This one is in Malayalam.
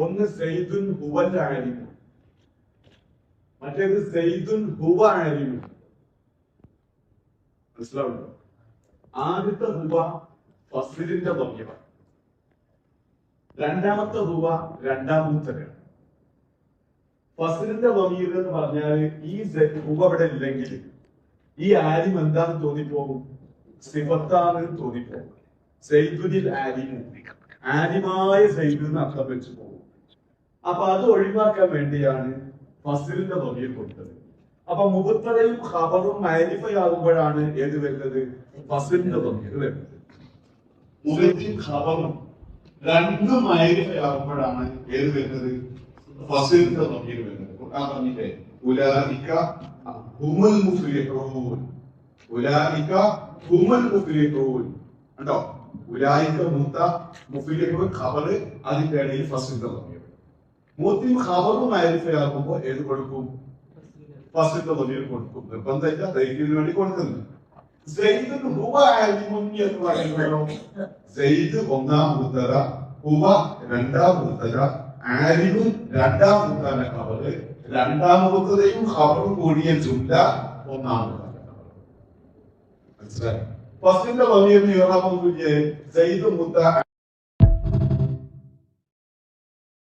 ഒന്ന് സയ്യിദുൻ ഹുവൽ ആലിം, മറ്റേത് സയ്യിദുൻ ഹുവ ആലിം. മനസ്സിലാവുണ്ടോ? ആദ്യത്തെ ഹുവ ഫസ്ലിന്റെ ضمീറാണ്, രണ്ടാമത്തെ ഹുവ രണ്ടാമൂത്തരാണ്. ഫസ്ലിന്റെ ضمീർ എന്ന് പറഞ്ഞാൽ ഈ ഹുവ ഇവിടെ ഇല്ലെങ്കിൽ ഈ ആലിം എന്താന്ന് തോന്നിപ്പോകും? സിഫത്താണ് തോന്നിപ്പോകും. സയ്യിദുൽ ആലിം, ആലിമായ സയ്യിദ് എന്ന് അർത്ഥം വെച്ച് പോകും. അപ്പൊ അത് ഒഴിവാക്കാൻ വേണ്ടിയാണ് ഫസ്ലിന്റെ ضمീർ കൊടുത്തത്. അപ്പൊ മുബത്തദയും ഖബറും മഅരിഫയാകുമ്പോഴാണ് ഏത് വരുന്നത്? ഫസ്ലിന്റെ ضمീർ വരുന്നത്. മുബത്തദയും ഖബറും രണ്ടും മഅരിഫയാകുമ്പോഴാണ് ഏത് വരുന്നത്? ഫസ്ലിന്റെ ضمീർ വരുന്നത്. ഖുർആൻ പറഞ്ഞില്ലേ, ഉലൈക ഹുമുൽ മുഫ്ലിഹൂൻ, ഉലൈക ഹുമുൽ മുഫ്ലിഹൂൻ. കണ്ടോ? ഉലൈക മുത്ത, മുഫ്ലിഹൂൻ ഖബർ, അതിന്റെ ഇടയിൽ ഫസ്ലിന്റെ ضمീർ. മുത്തയും ഖബറും മഅരിഫയാകുമ്പോൾ ഏത് കൊടുക്കും? ഫസ്ലിന്റെ ضمീർ കൊടുക്കും. നിർബന്ധമില്ല, ദൈവത്തിന് വേണ്ടി കൊടുക്കുന്നത്. സയ്യിദുൻ ഹുവ ആലിമുൻ എന്ന് പറയുമ്പോഴോ സയ്യിദ് ഒന്നാം മുത്തദ, ഹുവ രണ്ടാം മുത്തദ, ആലിമുൻ രണ്ടാം മുത്തദ ഖബർ, രണ്ടാം മുത്തദയും ഖബറും കൂടിയ ജുംല ഒന്നാം മുത്തദ. മനസ്സിലായി? ഫസ്ലിന്റെ ضمീറിന് ഇറാബൊന്നുമില്ലേ? സയ്യിദ് മുത്ത